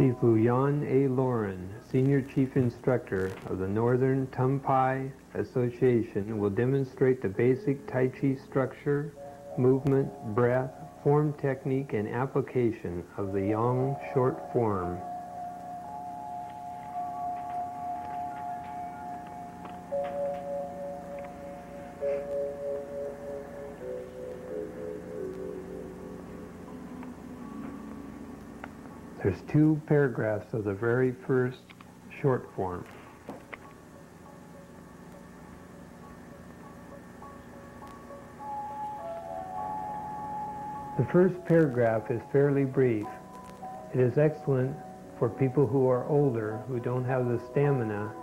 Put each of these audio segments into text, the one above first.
Sifu Jon A. Loren, Senior Chief Instructor of the Northern Tumpai Association, will demonstrate the basic Tai Chi structure, movement, breath, form technique, and application of the Yang short form. There's 2 paragraphs of the very first short form. The first paragraph is fairly brief. It is excellent for people who are older, who don't have the stamina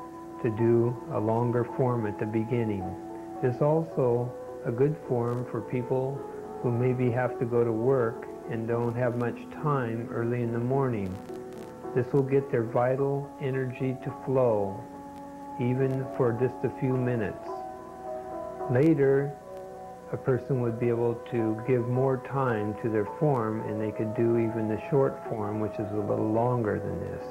to do a longer form at the beginning. It's also a good form for people who maybe have to go to work and don't have much time early in the morning. This will get their vital energy to flow, even for just a few minutes. Later, a person would be able to give more time to their form, and they could do even the short form, which is a little longer than this.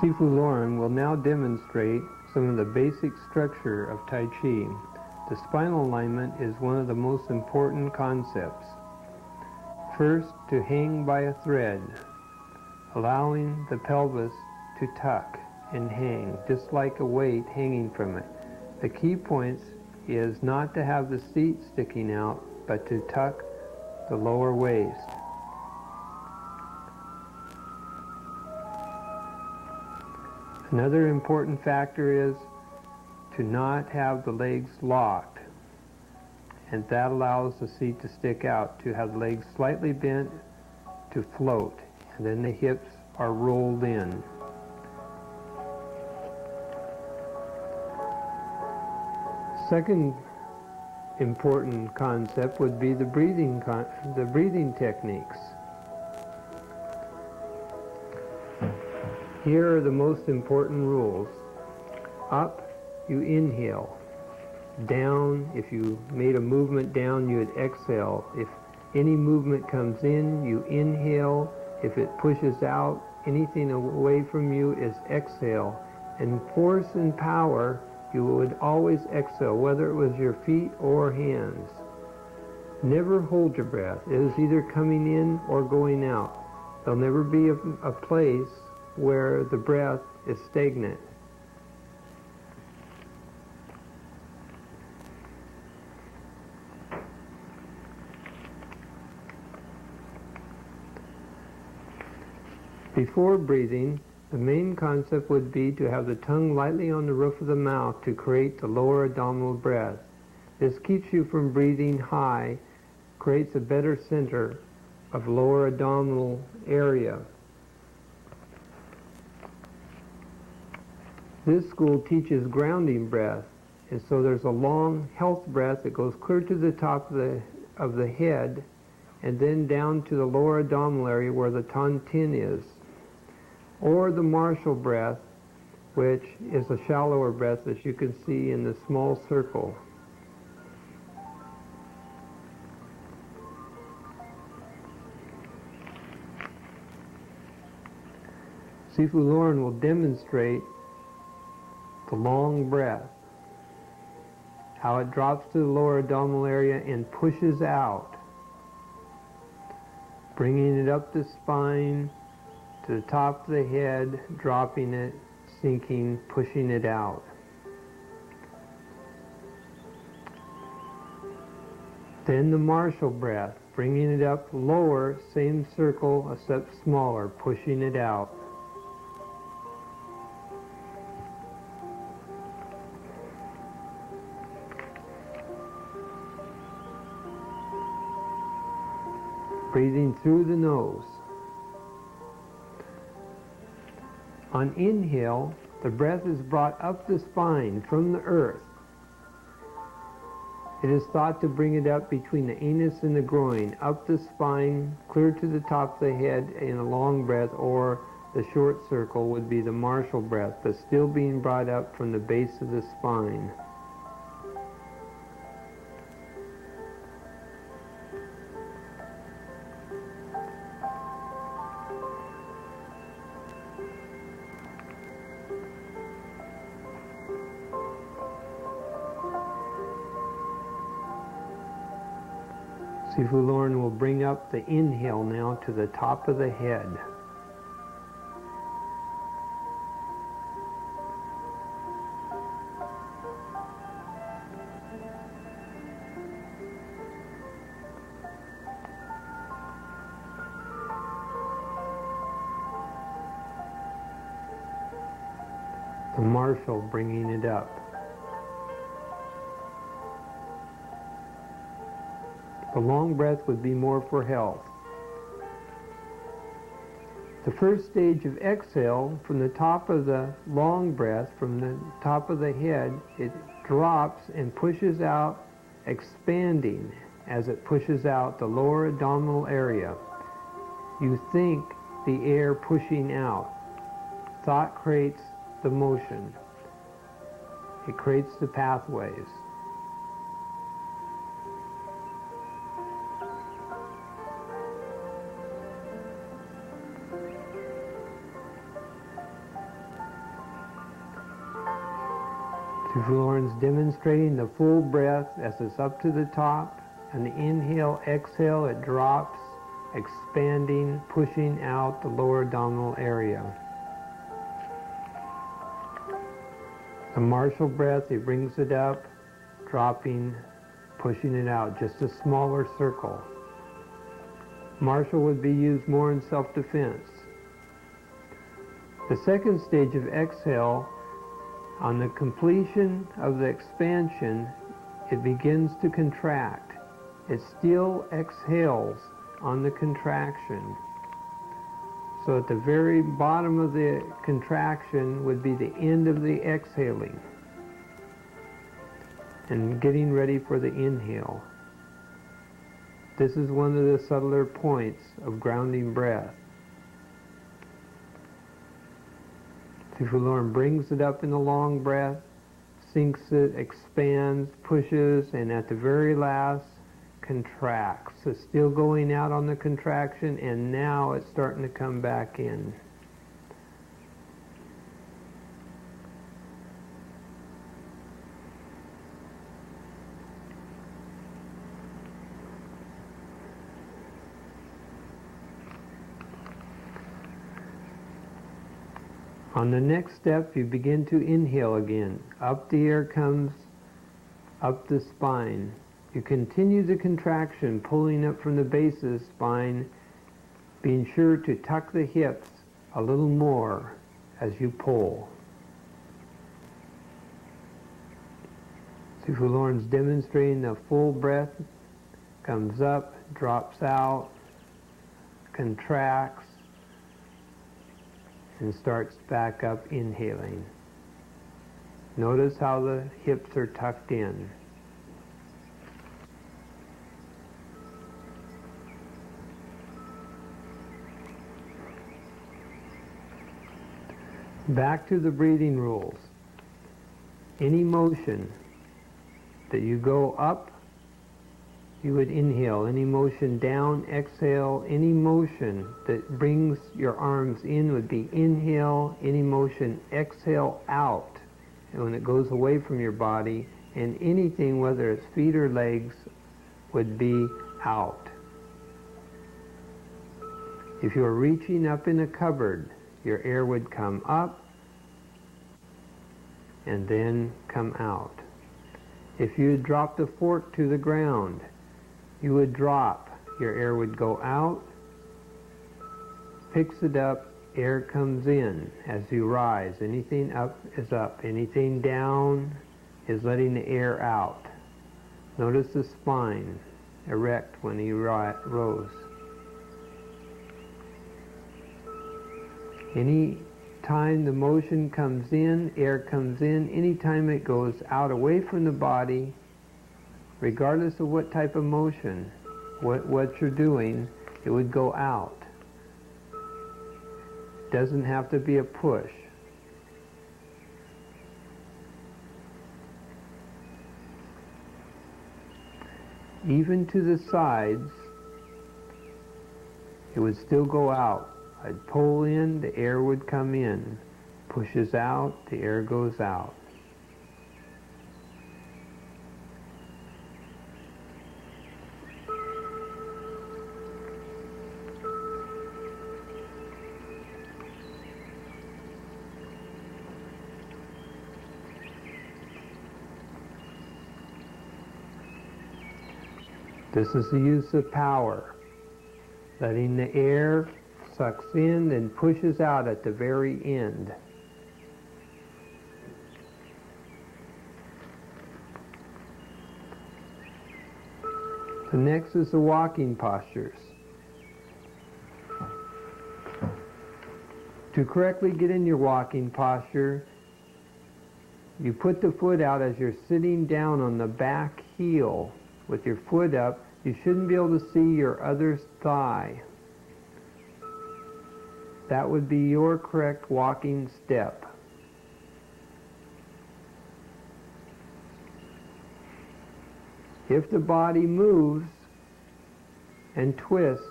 Sifu Loren will now demonstrate some of the basic structure of Tai Chi. The spinal alignment is one of the most important concepts. First, to hang by a thread, allowing the pelvis to tuck and hang, just like a weight hanging from it. The key points is not to have the seat sticking out, but to tuck the lower waist. Another important factor is to not have the legs locked, and that allows the seat to stick out, to have the legs slightly bent to float, and then the hips are rolled in. Second important concept would be the breathing techniques. Here are the most important rules. Up, you inhale. Down, if you made a movement down, you would exhale. If any movement comes in, you inhale. If it pushes out, anything away from you is exhale. And force and power, you would always exhale, whether it was your feet or hands. Never hold your breath. It is either coming in or going out. There'll never be a place where the breath is stagnant. Before breathing, The main concept would be to have the tongue lightly on the roof of the mouth to create the lower abdominal breath. This keeps you from breathing high, creates a better center of lower abdominal area. This school teaches grounding breath, and so there's a long health breath that goes clear to the top of the head and then down to the lower abdominal area where the tontine is. Or the Marshall breath, which is a shallower breath, as you can see in the small circle. Sifu Loren will demonstrate the long breath, how it drops to the lower abdominal area and pushes out, bringing it up the spine to the top of the head, dropping it, sinking, pushing it out. Then the Marshall breath, bringing it up lower, same circle, except smaller, pushing it out. Breathing through the nose. On inhale, the breath is brought up the spine from the earth. It is thought to bring it up between the anus and the groin, up the spine, clear to the top of the head in a long breath, or the short circle would be the Marshall breath, but still being brought up from the base of the spine. Sifu Loren will bring up the inhale now to the top of the head. The Marshall bringing it up. The long breath would be more for health. The first stage of exhale, from the top of the long breath, from the top of the head, it drops and pushes out, expanding as it pushes out the lower abdominal area. You think the air pushing out. Thought creates the motion. It creates the pathways. Sifu Loren's demonstrating the full breath as it's up to the top, and the inhale, exhale, it drops, expanding, pushing out the lower abdominal area. The Marshall breath, he brings it up, dropping, pushing it out, just a smaller circle. Marshall would be used more in self-defense. The second stage of exhale, on the completion of the expansion, it begins to contract. It still exhales on the contraction. So at the very bottom of the contraction would be the end of the exhaling and getting ready for the inhale. This is one of the subtler points of grounding breath. Sifu Loren brings it up in the long breath, sinks it, expands, pushes, and at the very last, contracts. It's still going out on the contraction, and now it's starting to come back in. On the next step, you begin to inhale again. Up the air comes, up the spine. You continue the contraction, pulling up from the base of the spine, being sure to tuck the hips a little more as you pull. Sifu Loren's demonstrating a full breath, comes up, drops out, contracts, and starts back up inhaling. Notice how the hips are tucked in. Back to the breathing rules. Any motion that you go up, you would inhale. Any motion down, exhale. Any motion that brings your arms in would be inhale. Any motion, exhale out. And when it goes away from your body, and anything, whether it's feet or legs, would be out. If you're reaching up in a cupboard, your air would come up and then come out. If you dropped a fork to the ground, you would drop. Your air would go out, picks it up, air comes in as you rise. Anything up is up. Anything down is letting the air out. Notice the spine erect when he rose. Any time the motion comes in, air comes in, anytime it goes out away from the body, regardless of what type of motion, what you're doing, it would go out. Doesn't have to be a push. Even to the sides, it would still go out. I'd pull in, the air would come in. Pushes out, the air goes out. This is the use of power, letting the air sucks in and pushes out at the very end. The next is the walking postures. To correctly get in your walking posture, you put the foot out as you're sitting down on the back heel with your foot up. You shouldn't be able to see your other thigh. That would be your correct walking step. If the body moves and twists,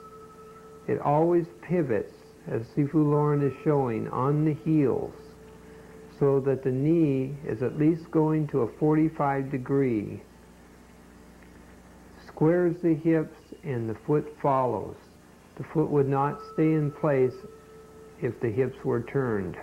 it always pivots, as Sifu Loren is showing, on the heels, so that the knee is at least going to a 45 degree. Squares the hips and the foot follows. The foot would not stay in place if the hips were turned.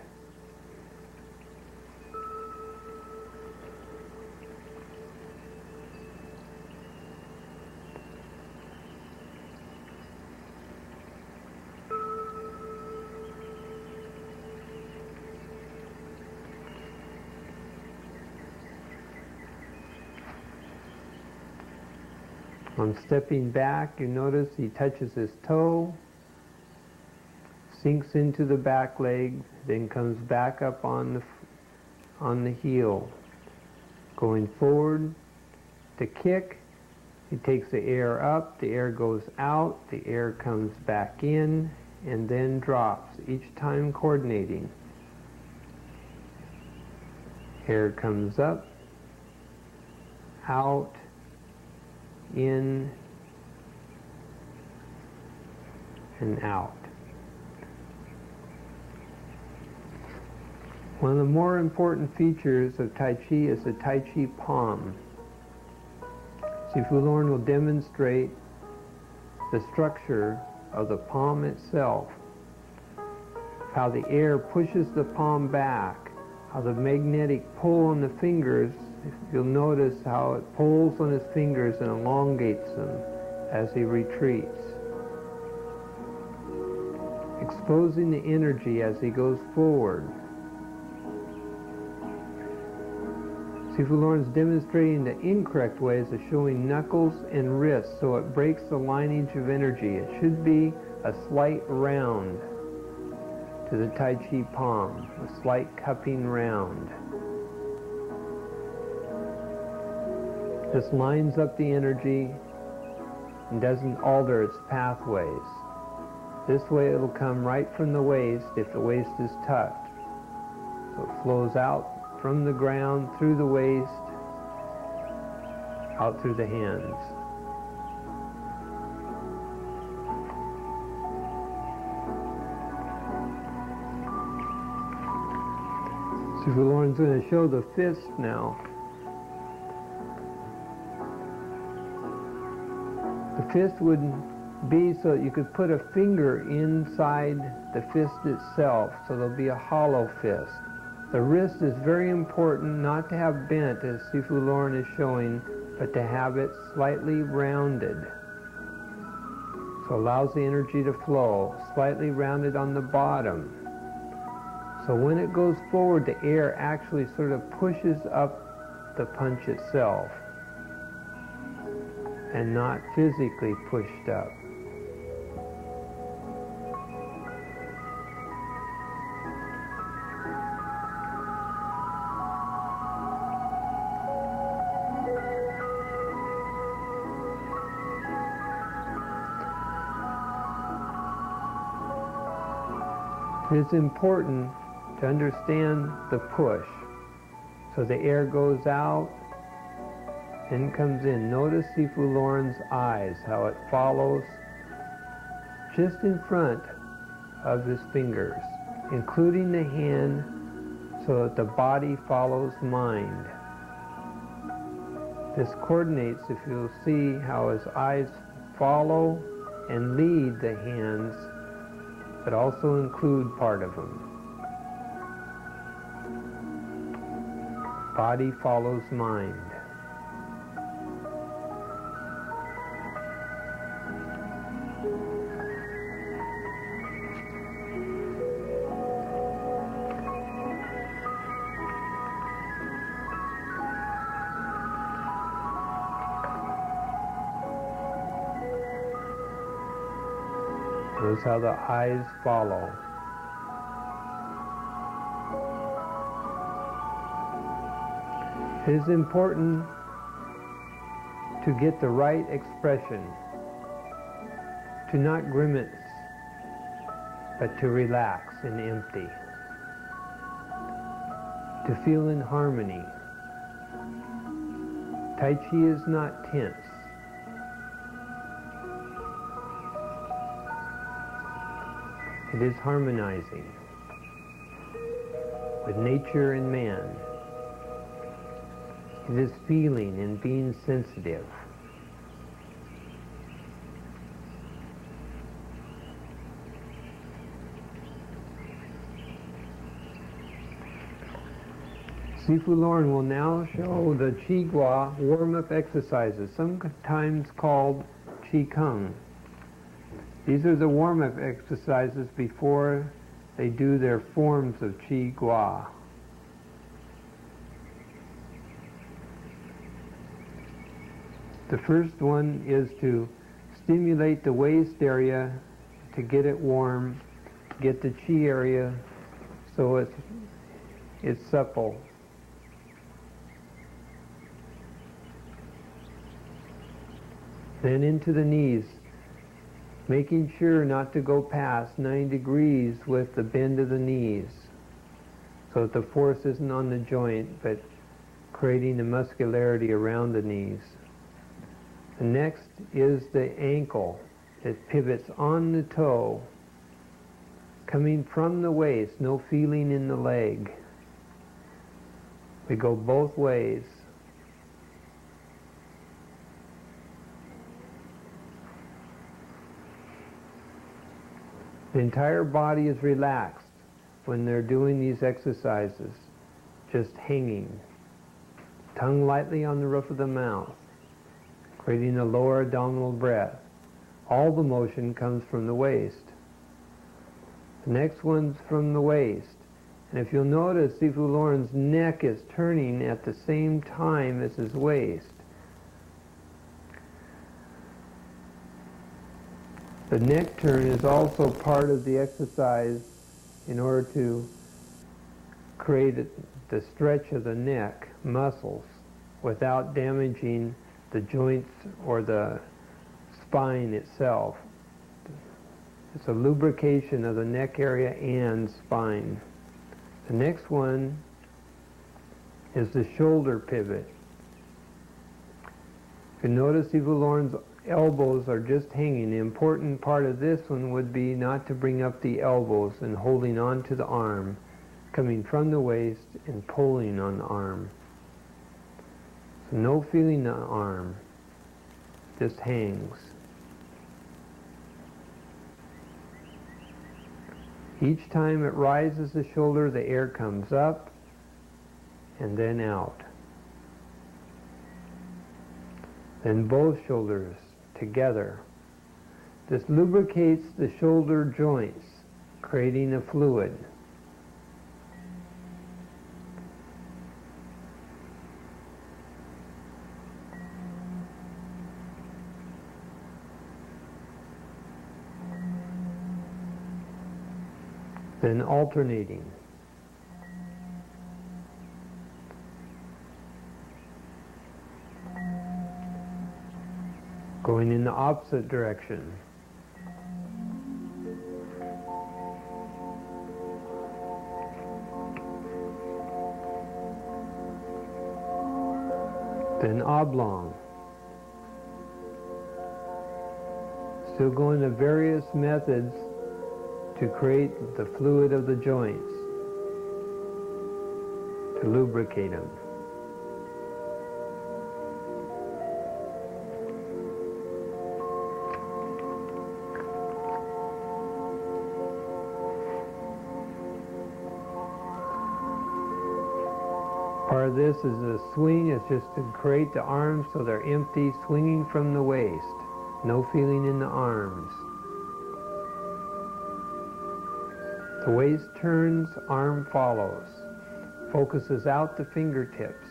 On stepping back, you notice he touches his toe, sinks into the back leg, then comes back up on the heel. Going forward to kick, he takes the air up, the air goes out, the air comes back in, and then drops, each time coordinating. Air comes up, out, in, and out. One of the more important features of Tai Chi is the Tai Chi palm. Sifu Loren will demonstrate the structure of the palm itself, how the air pushes the palm back, how the magnetic pull on the fingers, you'll notice how it pulls on his fingers and elongates them as he retreats, exposing the energy as he goes forward. Sifu Loren's demonstrating the incorrect ways of showing knuckles and wrists so it breaks the lineage of energy. It should be a slight round to the Tai Chi palm, a slight cupping round. This lines up the energy and doesn't alter its pathways. This way it'll come right from the waist if the waist is tucked. So it flows out from the ground, through the waist, out through the hands. Sifu Loren's going to show the fist now. The fist would be so that you could put a finger inside the fist itself, so there'll be a hollow fist. The wrist is very important not to have bent, as Sifu Loren is showing, but to have it slightly rounded. So it allows the energy to flow, slightly rounded on the bottom. So when it goes forward, the air actually sort of pushes up the punch itself and not physically pushed up. It's important to understand the push. So the air goes out and comes in. Notice Sifu Loren's eyes, how it follows just in front of his fingers, including the hand, so that the body follows mind. This coordinates, if you'll see how his eyes follow and lead the hands, but also include part of them. Body follows mind. Notice how the eyes follow. It is important to get the right expression, to not grimace, but to relax and empty, to feel in harmony. Tai Chi is not tense. It is harmonizing with nature and man. It is feeling and being sensitive. Sifu Loren will now show the Qi Gua warm-up exercises, sometimes called Qi Kung. These are the warm-up exercises before they do their forms of Qi Gua. The first one is to stimulate the waist area to get it warm, get the Qi area so it's supple. Then into the knees, making sure not to go past 90 degrees with the bend of the knees, so that the force isn't on the joint, but creating the muscularity around the knees. The next is the ankle that pivots on the toe, coming from the waist, no feeling in the leg. We go both ways. The entire body is relaxed when they're doing these exercises, just hanging. Tongue lightly on the roof of the mouth, creating a lower abdominal breath. All the motion comes from the waist. The next one's from the waist, And if you'll notice, Sifu Loren's neck is turning at the same time as his waist. The neck turn is also part of the exercise in order to create the stretch of the neck muscles without damaging the joints or the spine itself. It's a lubrication of the neck area and spine. The next one is the shoulder pivot. If you notice, Sifu Loren's elbows are just hanging. The important part of this one would be not to bring up the elbows and holding on to the arm, coming from the waist and pulling on the arm. So no feeling the arm, just hangs. Each time it rises the shoulder, the air comes up and then out. Then both shoulders together. This lubricates the shoulder joints, creating a fluid. Then alternating. Going in the opposite direction. Then oblong. Still going to various methods to create the fluid of the joints, to lubricate them. Part of this is a swing. It's just to create the arms so they're empty, swinging from the waist. No feeling in the arms. The waist turns, arm follows. Focuses out the fingertips.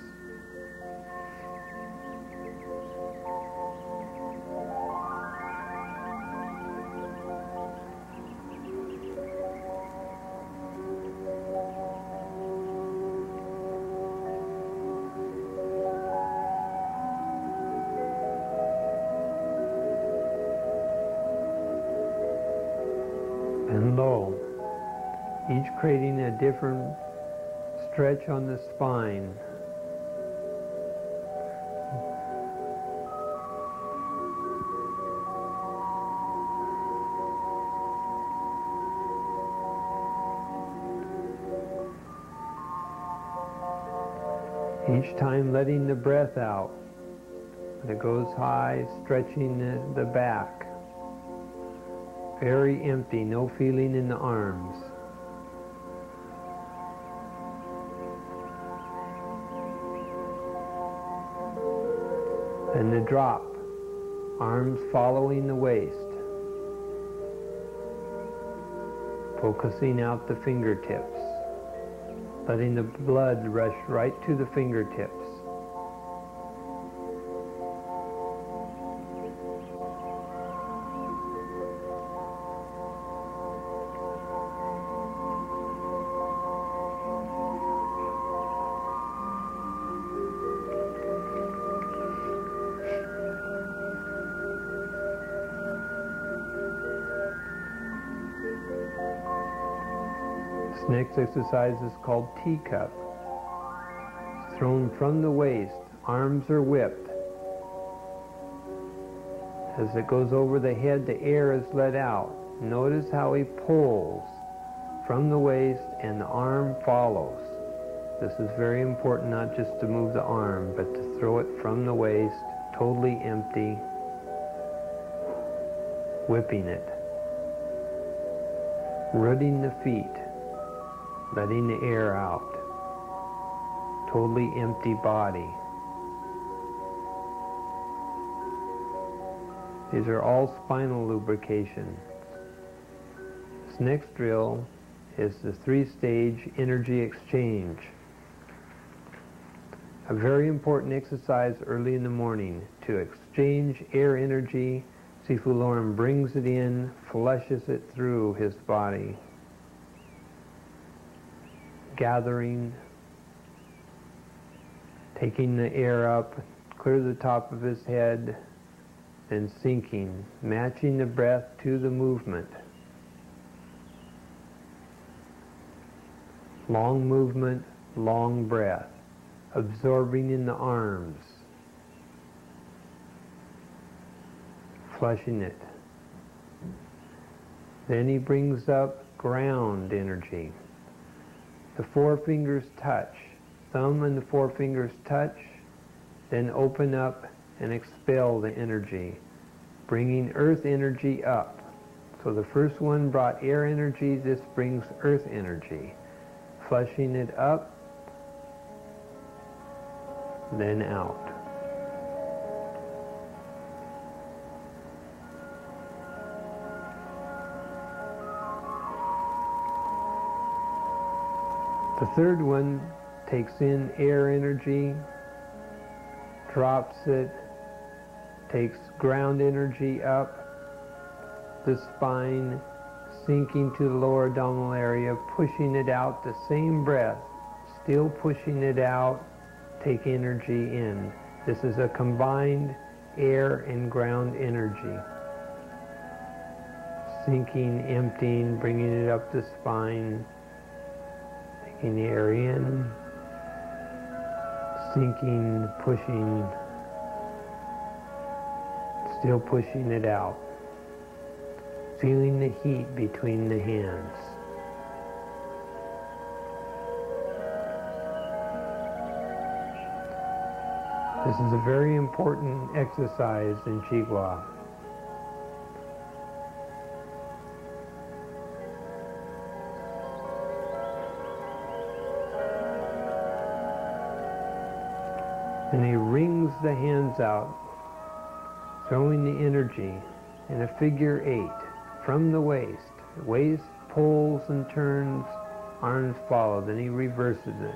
And low. Each creating a different stretch on the spine. Each time letting the breath out. When it goes high, stretching the back. Very empty, no feeling in the arms. And the drop, arms following the waist, focusing out the fingertips, letting the blood rush right to the fingertips. This next exercise is called teacup. It's thrown from the waist, arms are whipped. As it goes over the head, the air is let out. Notice how he pulls from the waist and the arm follows. This is very important, not just to move the arm, but to throw it from the waist, totally empty, whipping it. Rooting the feet, letting the air out. Totally empty body. These are all spinal lubrications. This next drill is the three-stage energy exchange. A very important exercise early in the morning to exchange air energy. Sifu Loren brings it in, flushes it through his body, gathering, taking the air up, clear the top of his head, then sinking, matching the breath to the movement. Long movement, long breath, absorbing in the arms, flushing it. Then he brings up ground energy. The forefingers touch, thumb and the forefingers touch, then open up and expel the energy, bringing earth energy up. So the first one brought air energy, this brings earth energy. Flushing it up, then out. The third one takes in air energy, drops it, takes ground energy up the spine, sinking to the lower abdominal area, pushing it out, the same breath, still pushing it out, take energy in. This is a combined air and ground energy. Sinking, emptying, bringing it up the spine, taking the air in, sinking, pushing, still pushing it out. Feeling the heat between the hands. This is a very important exercise in Qigua. And he wrings the hands out, throwing the energy in a figure 8 from the waist. The waist pulls and turns, arms follow, then he reverses it.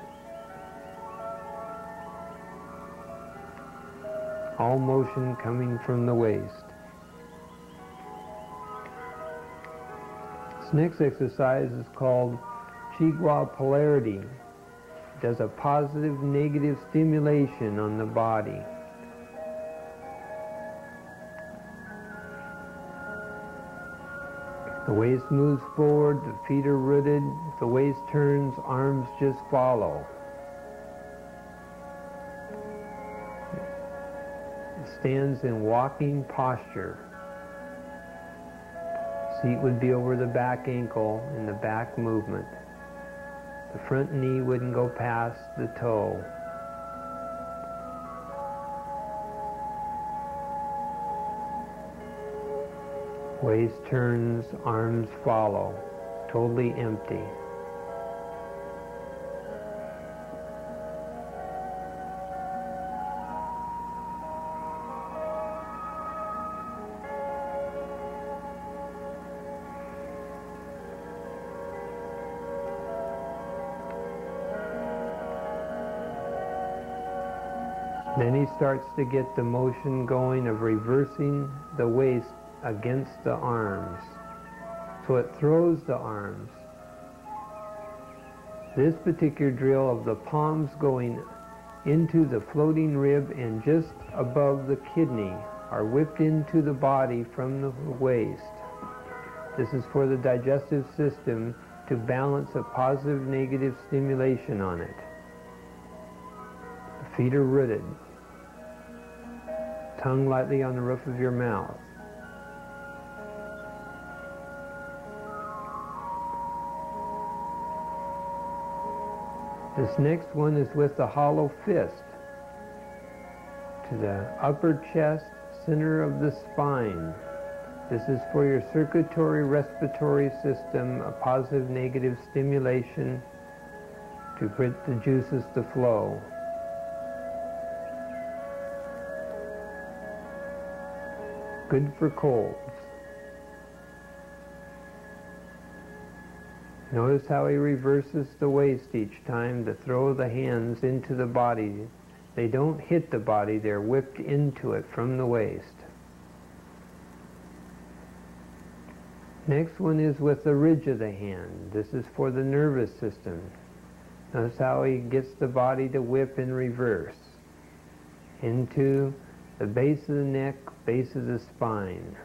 All motion coming from the waist. This next exercise is called Qigua polarity. It does a positive, negative stimulation on the body. The waist moves forward, the feet are rooted. If the waist turns, arms just follow. It stands in walking posture. Seat would be over the back ankle in the back movement. The front knee wouldn't go past the toe. Waist turns, arms follow, totally empty. Then he starts to get the motion going of reversing the waist against the arms. So it throws the arms. This particular drill of the palms going into the floating rib and just above the kidney are whipped into the body from the waist. This is for the digestive system to balance a positive negative stimulation on it. The feet are rooted. Tongue lightly on the roof of your mouth. This next one is with the hollow fist to the upper chest, center of the spine. This is for your circulatory respiratory system, a positive negative stimulation to get the juices to flow. Good for colds. Notice how he reverses the waist each time to throw the hands into the body. They don't hit the body, they're whipped into it from the waist. Next one is with the ridge of the hand. This is for the nervous system. Notice how he gets the body to whip in reverse into the base of the neck, base of the spine.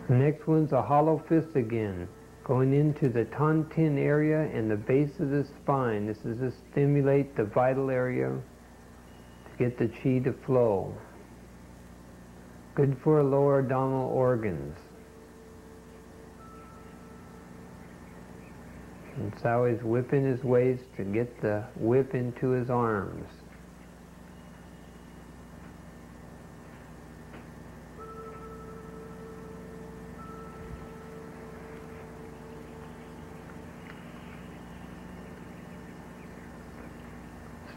The next one's a hollow fist again, going into the tontin area and the base of the spine. This is to stimulate the vital area to get the chi to flow. Good for lower abdominal organs. That's how he's whipping his waist to get the whip into his arms.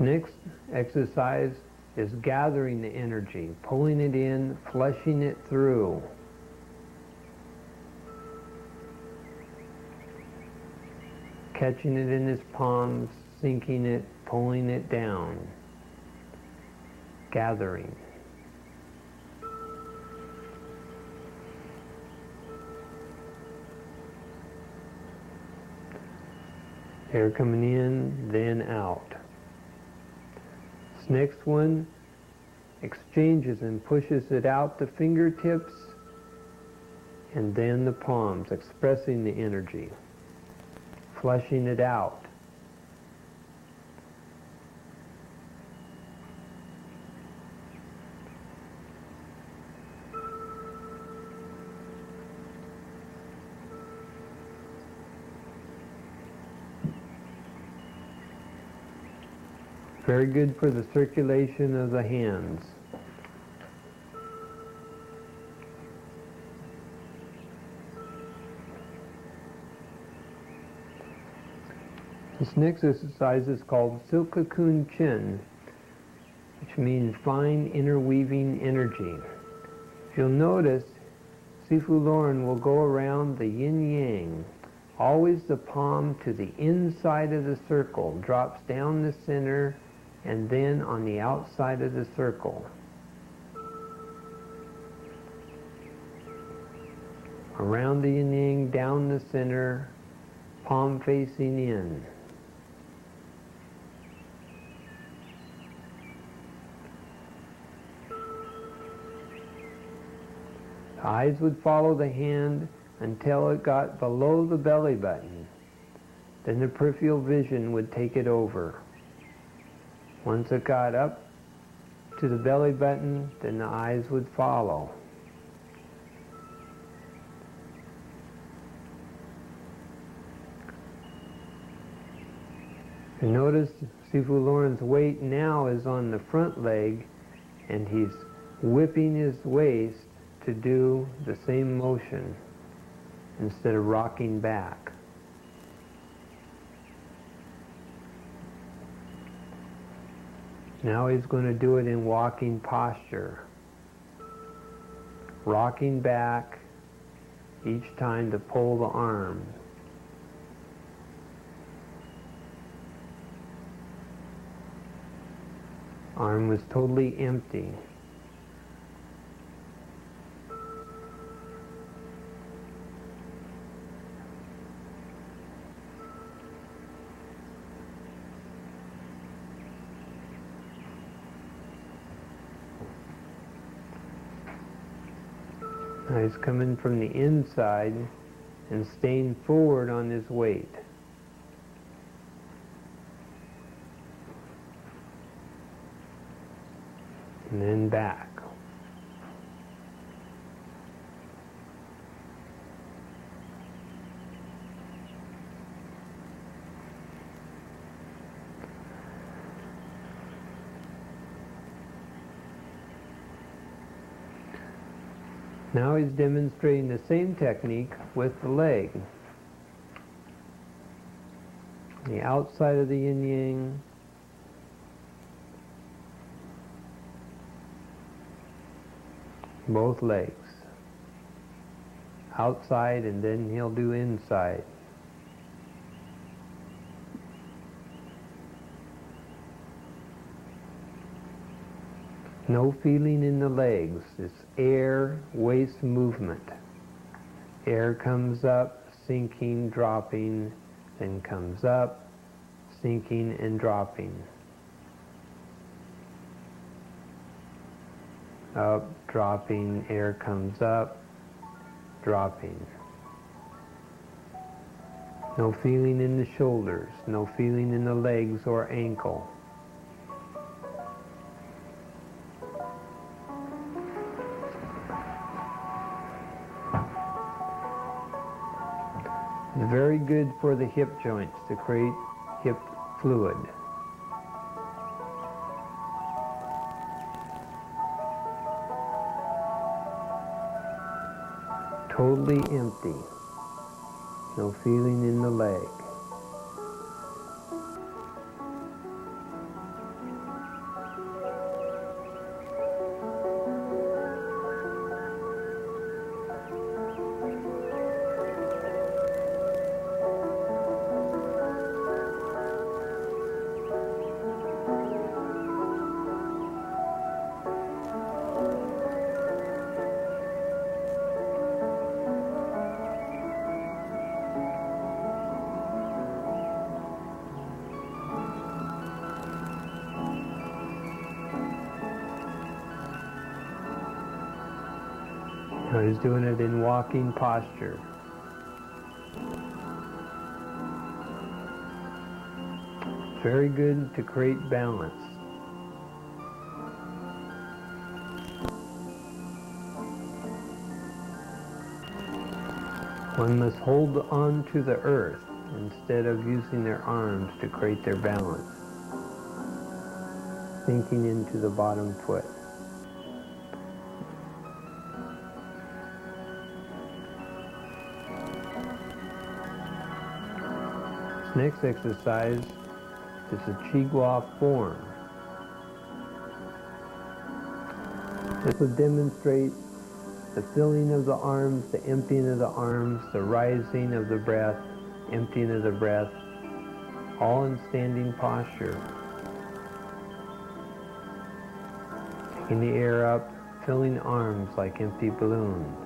Next exercise is gathering the energy, pulling it in, flushing it through. Catching it in his palms, sinking it, pulling it down. Gathering. Air coming in, then out. Next one exchanges and pushes it out the fingertips and then the palms, expressing the energy, flushing it out. Very good for the circulation of the hands. This next exercise is called Silkakun Chin, which means fine interweaving energy. If you'll notice, Sifu Loren will go around the yin-yang. Always the palm to the inside of the circle, drops down the center, and then on the outside of the circle. Around the yin-yang, down the center, palm facing in. The eyes would follow the hand until it got below the belly button. Then the peripheral vision would take it over. Once it got up to the belly button, then the eyes would follow. And notice Sifu Loren's weight now is on the front leg, and he's whipping his waist to do the same motion instead of rocking back. Now he's going to do it in walking posture. Rocking back each time to pull the arm. Arm was totally empty. Now he's coming from the inside and staying forward on his weight. And then back. Now he's demonstrating the same technique with the leg. The outside of the yin-yang, both legs. Outside, and then he'll do inside. No feeling in the legs. It's air, waist movement. Air comes up, sinking, dropping, then comes up, sinking and dropping. Up, dropping, air comes up, dropping. No feeling in the shoulders, no feeling in the legs or ankle. It's very good for the hip joints to create hip fluid. Totally empty. No feeling in the leg. Now he's doing it in walking posture. Very good to create balance. One must hold on to the earth instead of using their arms to create their balance. Sinking into the bottom foot. This next exercise is a Qigua form. This will demonstrate the filling of the arms, the emptying of the arms, the rising of the breath, emptying of the breath, all in standing posture. Taking the air up, filling arms like empty balloons.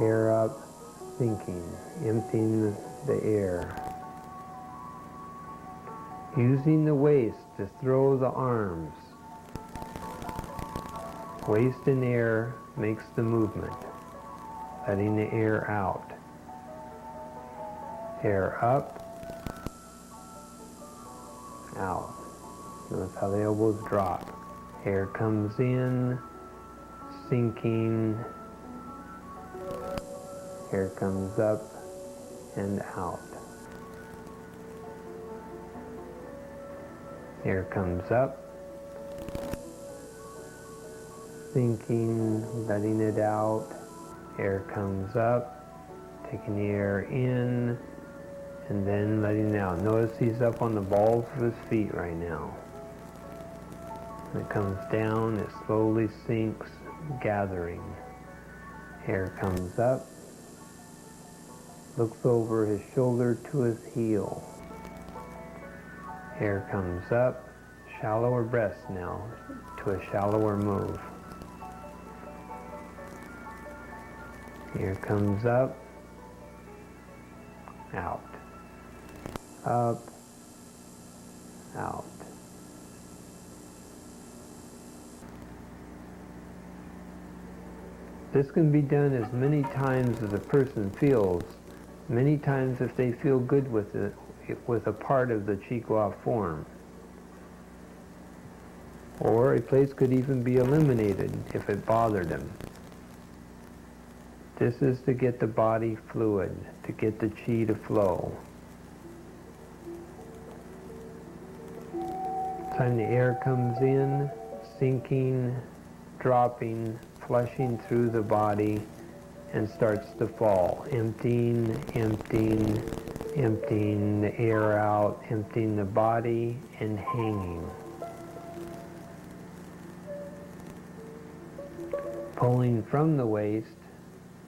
Air up, sinking, emptying the air. Using the waist to throw the arms. Waist and air makes the movement. Letting the air out. Air up, out. Notice how the elbows drop. Air comes in, sinking. Air comes up and out. Air comes up, sinking, letting it out. Air comes up, taking the air in, and then letting it out. Notice he's up on the balls of his feet right now. When it comes down, it slowly sinks, gathering. Air comes up, looks over his shoulder to his heel. Air comes up, shallower breaths now, to a shallower move. Air comes up, out. Up, out. This can be done as many times as a person feels. Many times if they feel good with it, with a part of the Qigua form. Or a place could even be eliminated if it bothered them. This is to get the body fluid, to get the Qi to flow. Time the air comes in, sinking, dropping, flushing through the body and starts to fall, emptying the air out, emptying the body and hanging. Pulling from the waist,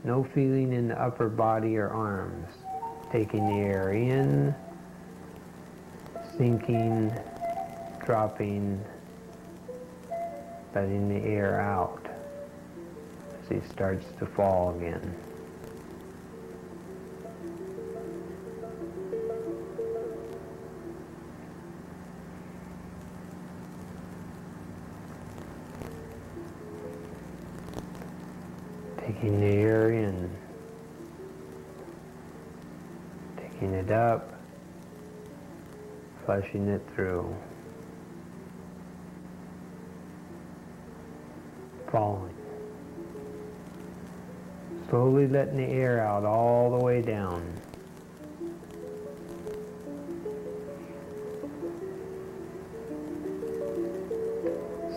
no feeling in the upper body or arms. Taking the air in, sinking, dropping, letting the air out as he starts to fall again. Taking the air in, taking it up, flushing it through, falling. Slowly letting the air out all the way down.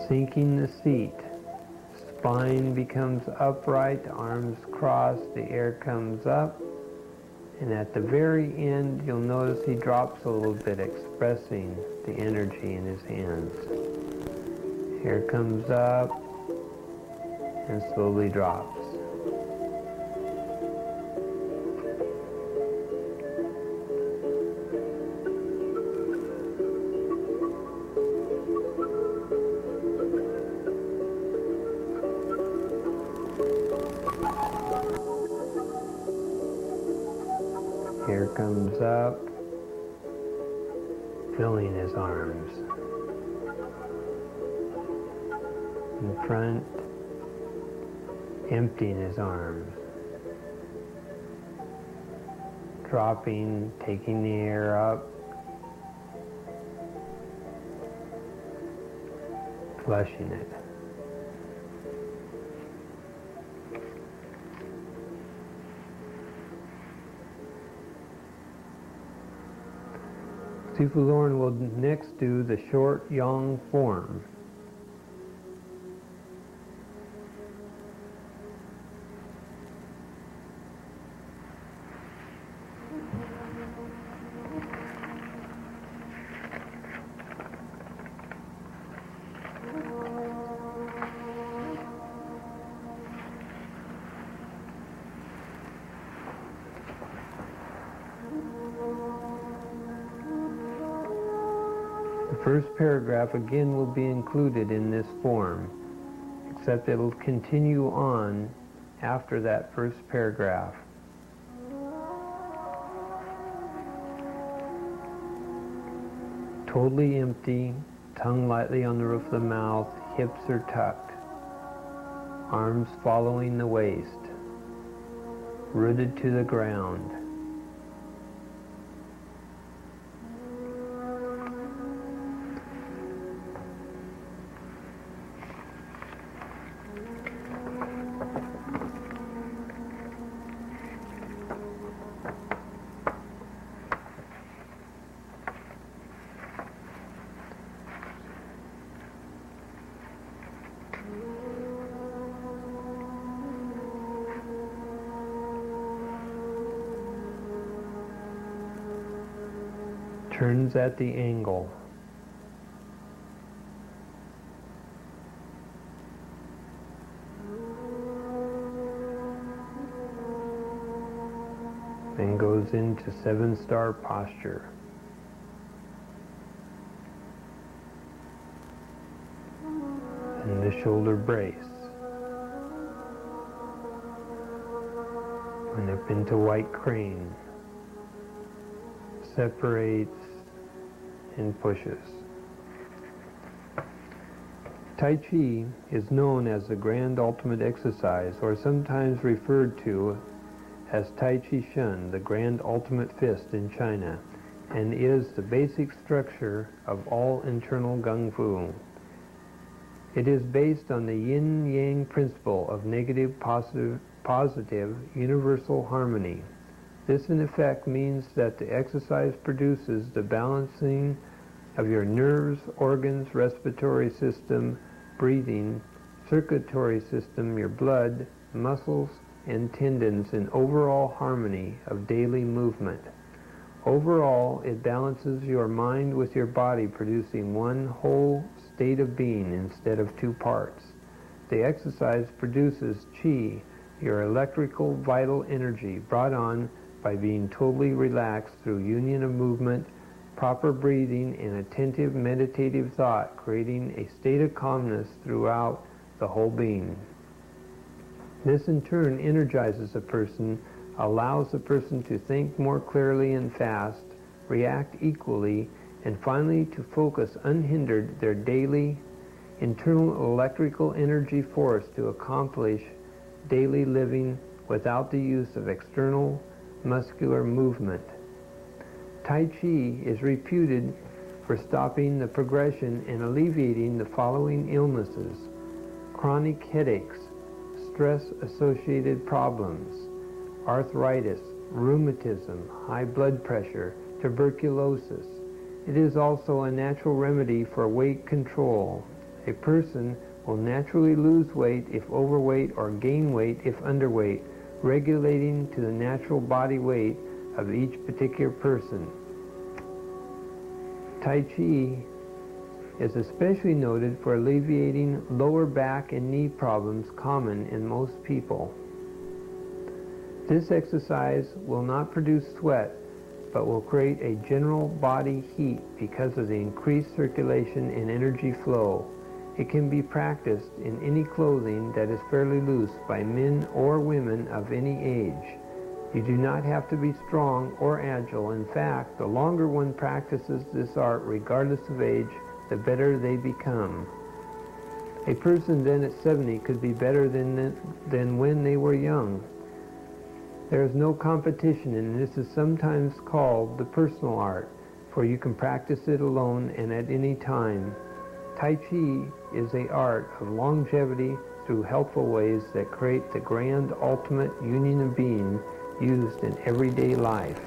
Sinking the seat. Spine becomes upright, the arms cross, the air comes up, and at the very end you'll notice he drops a little bit, expressing the energy in his hands. Air comes up and slowly drops. Air comes up, filling his arms. In front, emptying his arms. Dropping, taking the air up. Flushing it. Sifu Loren will next do the short yang form. The first paragraph again will be included in this form, except it'll continue on after that first paragraph. Totally empty, tongue lightly on the roof of the mouth, hips are tucked, arms following the waist, rooted to the ground. Turns at the angle. Then goes into 7-star posture. And the shoulder brace. And up into white crane. Separates and pushes. Tai Chi is known as the grand ultimate exercise, or sometimes referred to as Tai Chi Shun, the grand ultimate fist in China, and is the basic structure of all internal Gung Fu. It is based on the yin-yang principle of negative, positive, universal harmony. This in effect means that the exercise produces the balancing of your nerves, organs, respiratory system, breathing, circulatory system, your blood, muscles, and tendons in overall harmony of daily movement. Overall, it balances your mind with your body, producing one whole state of being instead of two parts. The exercise produces chi, your electrical vital energy, brought on by being totally relaxed through union of movement, proper breathing, and attentive meditative thought, creating a state of calmness throughout the whole being. This in turn energizes a person, allows the person to think more clearly and fast, react equally, and finally to focus unhindered their daily internal electrical energy force to accomplish daily living without the use of external muscular movement. Tai Chi is reputed for stopping the progression and alleviating the following illnesses: chronic headaches, stress-associated problems, arthritis, rheumatism, high blood pressure, tuberculosis. It is also a natural remedy for weight control. A person will naturally lose weight if overweight or gain weight if underweight, regulating to the natural body weight of each particular person. Tai Chi is especially noted for alleviating lower back and knee problems common in most people. This exercise will not produce sweat, but will create a general body heat because of the increased circulation and energy flow. It can be practiced in any clothing that is fairly loose by men or women of any age. You do not have to be strong or agile. In fact, the longer one practices this art, regardless of age, the better they become. A person then at 70 could be better than when they were young. There is no competition, and this is sometimes called the personal art, for you can practice it alone and at any time. Tai Chi is the art of longevity through helpful ways that create the grand ultimate union of being used in everyday life.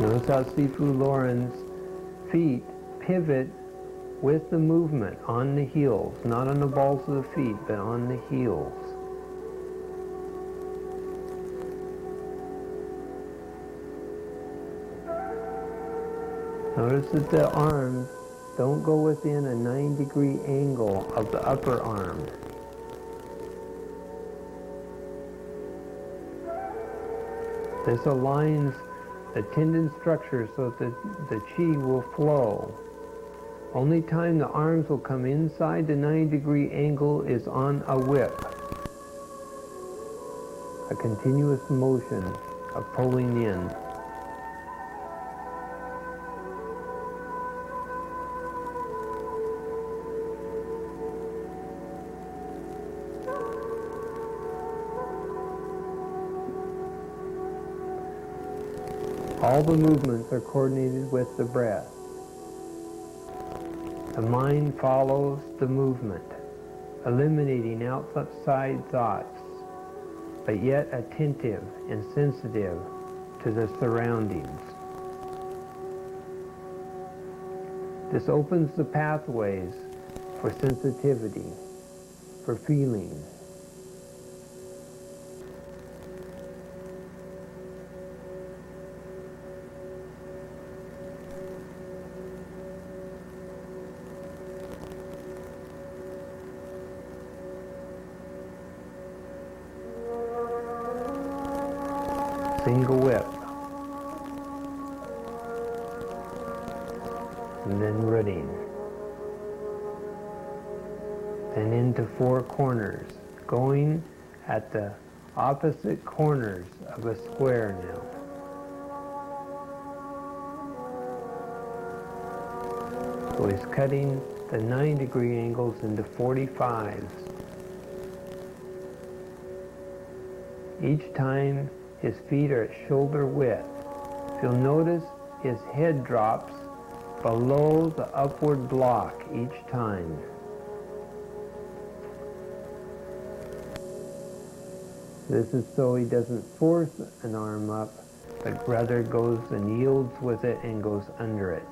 Notice how Sifu Loren's feet pivot with the movement on the heels, not on the balls of the feet, but on the heels. Notice that the arms don't go within a 9-degree angle of the upper arm. This aligns the tendon structure so that the chi will flow. Only time the arms will come inside the 9-degree angle is on a whip, a continuous motion of pulling in. All the movements are coordinated with the breath. The mind follows the movement, eliminating outside thoughts, but yet attentive and sensitive to the surroundings. This opens the pathways for sensitivity, for feeling. Single whip, and then running, then into 4 corners, going at the opposite corners of a square now. So he's cutting the 9-degree angles into 45s. Each time his feet are at shoulder width. If you'll notice, his head drops below the upward block each time. This is so he doesn't force an arm up, but rather goes and yields with it and goes under it.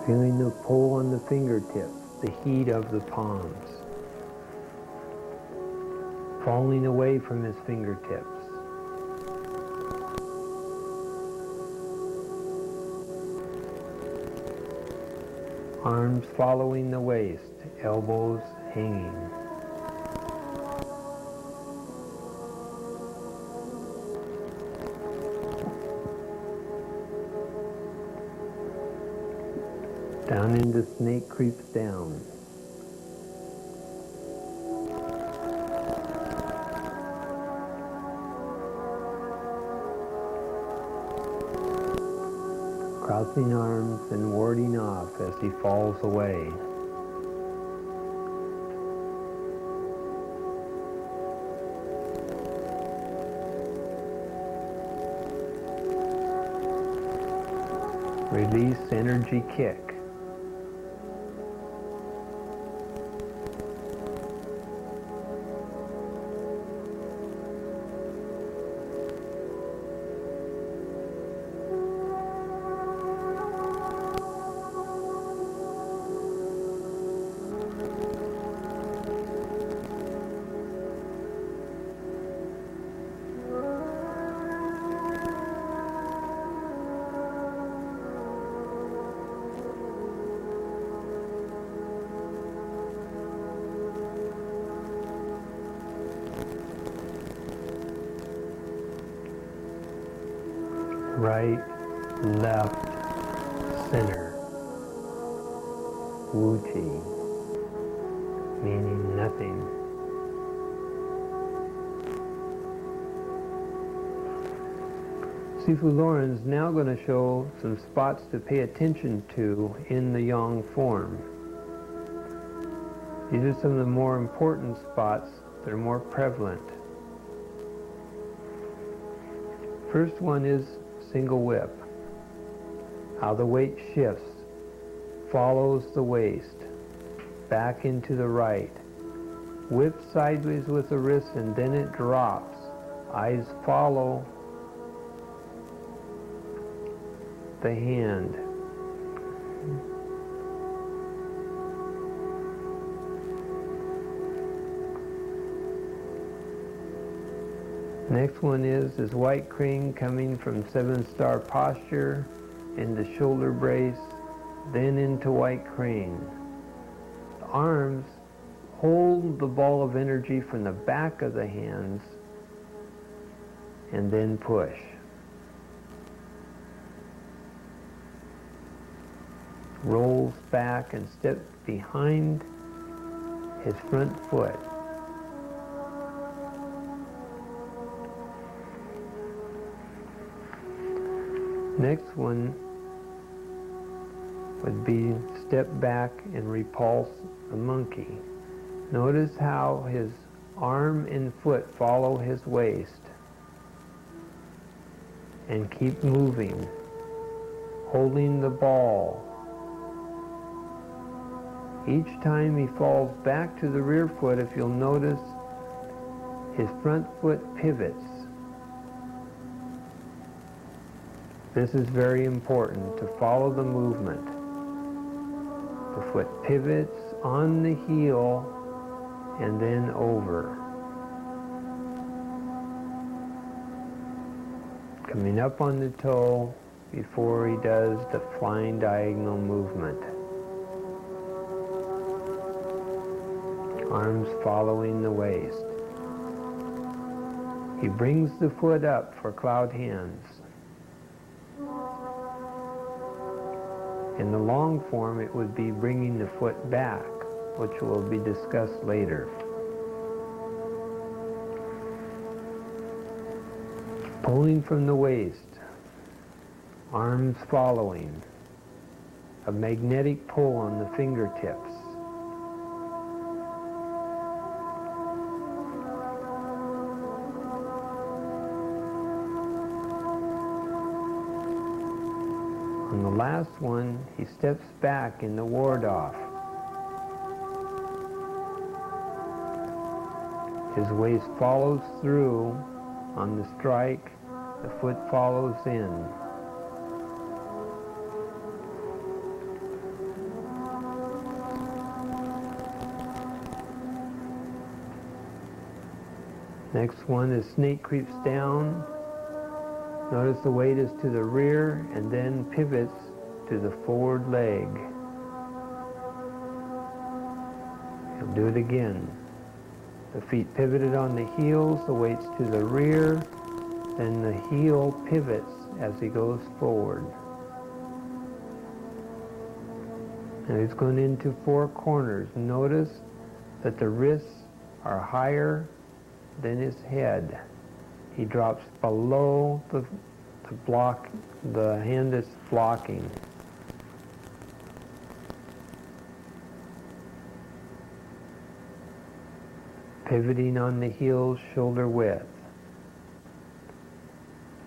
Feeling the pull on the fingertips, the heat of the palms, falling away from his fingertips. Arms following the waist, elbows hanging. Down into snake creeps down. Crossing arms and warding off as he falls away. Release, energy kick. Right, left, center. Wu Chi, meaning nothing. Sifu Loren's now going to show some spots to pay attention to in the Yang form. These are some of the more important spots that are more prevalent. First one is single whip. How the weight shifts, follows the waist, back into the right. Whip sideways with the wrist and then it drops. Eyes follow the hand. Next one is white crane coming from 7-star posture into shoulder brace, then into white crane. The arms hold the ball of energy from the back of the hands and then push. Rolls back and steps behind his front foot. Next one would be step back and repulse the monkey. Notice how his arm and foot follow his waist. And keep moving, holding the ball. Each time he falls back to the rear foot, if you'll notice, his front foot pivots. This is very important to follow the movement. The foot pivots on the heel and then over. Coming up on the toe before he does the flying diagonal movement. Arms following the waist. He brings the foot up for cloud hands. In the long form, it would be bringing the foot back, which will be discussed later. Pulling from the waist, arms following, a magnetic pull on the fingertips. On the last one, he steps back in the ward-off. His waist follows through on the strike, the foot follows in. Next one is snake creeps down. Notice the weight is to the rear and then pivots to the forward leg. He'll do it again. The feet pivoted on the heels, the weight's to the rear, then the heel pivots as he goes forward. Now he's going into four corners. Notice that the wrists are higher than his head. He drops below the hand that's blocking. Pivoting on the heels, shoulder width.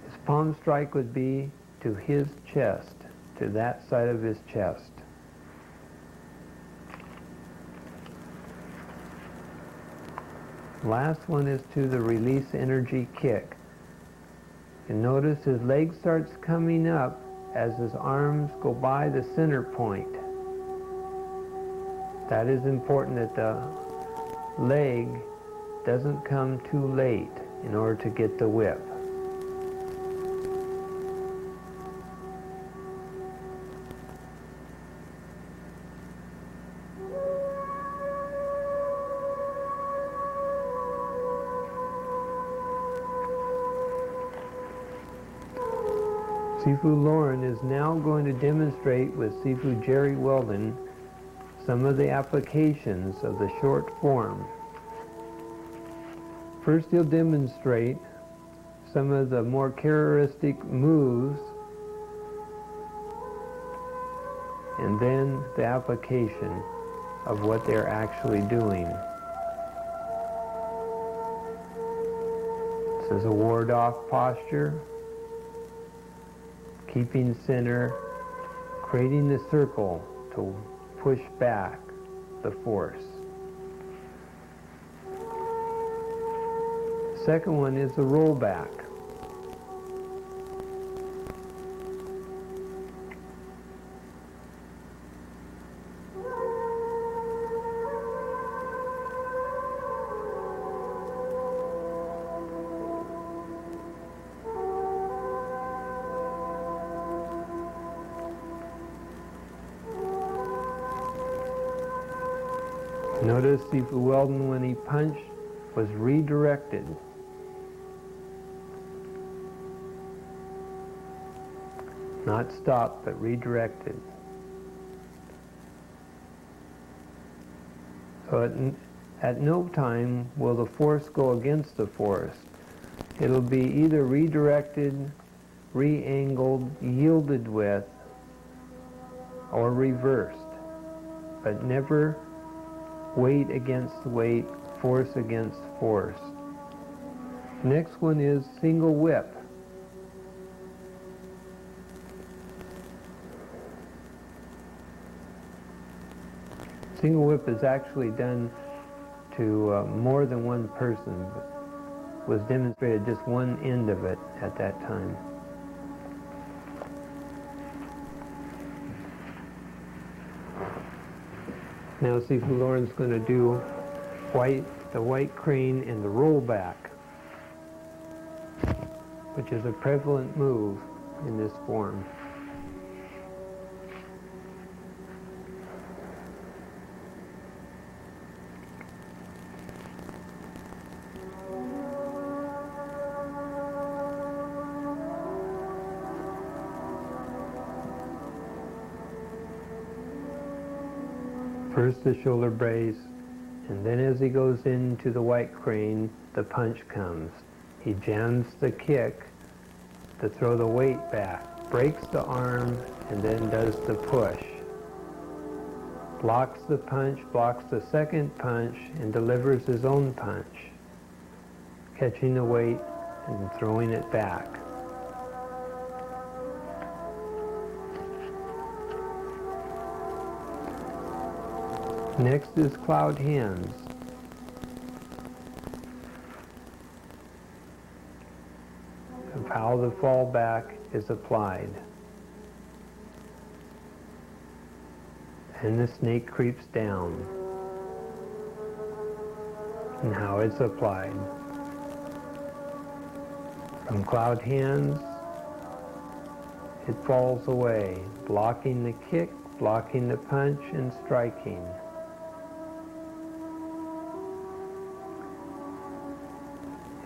His palm strike would be to his chest, to that side of his chest. Last one is to the release energy kick. And notice his leg starts coming up as his arms go by the center point. That is important, that the leg doesn't come too late in order to get the whip. Sifu Loren is now going to demonstrate with Sifu Jerry Weldon some of the applications of the short form. First, he'll demonstrate some of the more characteristic moves, and then the application of what they're actually doing. This is a ward-off posture, keeping center, creating the circle to push back the force. Second one is the rollback. Notice Sifu Weldon, when he punched, was redirected. Not stopped, but redirected. So at no time will the force go against the force. It'll be either redirected, re-angled, yielded with, or reversed, but never weight against weight, force against force. Next one is single whip. Single whip is actually done to more than one person, but was demonstrated just one end of it at that time. Now Sifu Loren's going to do the white crane and the rollback, which is a prevalent move in this form. First the shoulder brace, and then as he goes into the white crane, the punch comes. He jams the kick to throw the weight back, breaks the arm, and then does the push. Blocks the punch, blocks the second punch, and delivers his own punch, catching the weight and throwing it back. Next is cloud hands. Of how the fallback is applied. And the snake creeps down. And how it's applied. From cloud hands, it falls away, blocking the kick, blocking the punch, and striking.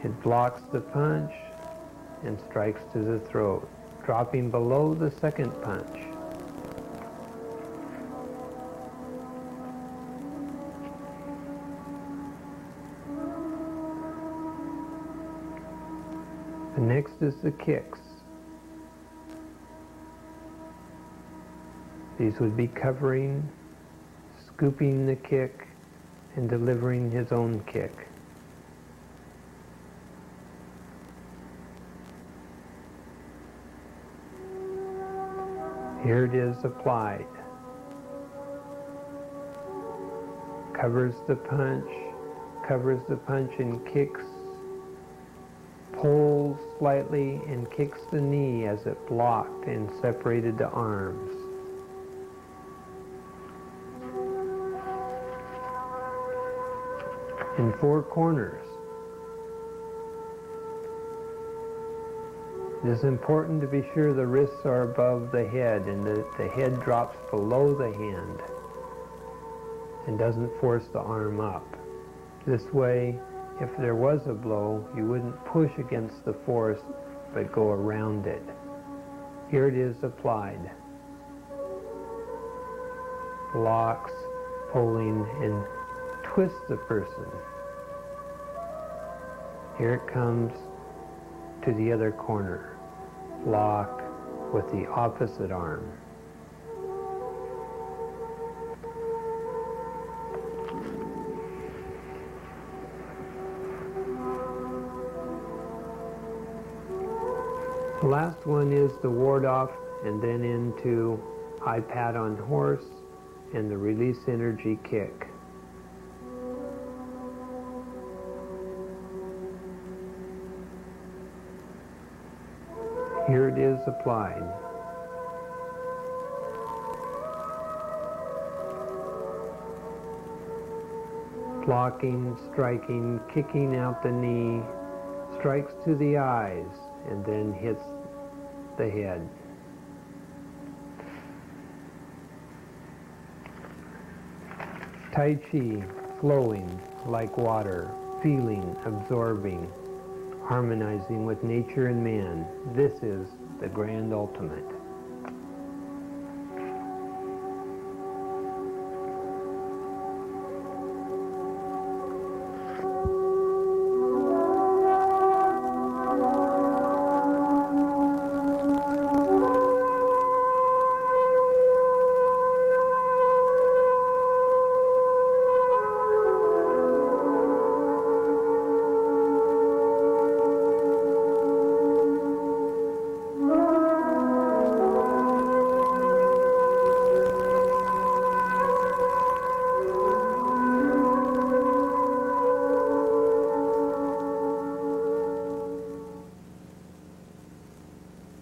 It blocks the punch and strikes to the throat, dropping below the second punch. The next is the kicks. These would be covering, scooping the kick, and delivering his own kick. Here it is applied. Covers the punch and kicks, pulls slightly and kicks the knee as it blocked and separated the arms. In four corners. It is important to be sure the wrists are above the head and that the head drops below the hand and doesn't force the arm up. This way, if there was a blow, you wouldn't push against the force, but go around it. Here it is applied. Blocks, pulling, and twists the person. Here it comes to the other corner. Block with the opposite arm. The last one is the ward off and then into high pat on horse and the release energy kick. Here it is applied. Blocking, striking, kicking out the knee, strikes to the eyes, and then hits the head. Tai Chi, flowing like water, feeling, absorbing, harmonizing with nature and man. This is the grand ultimate.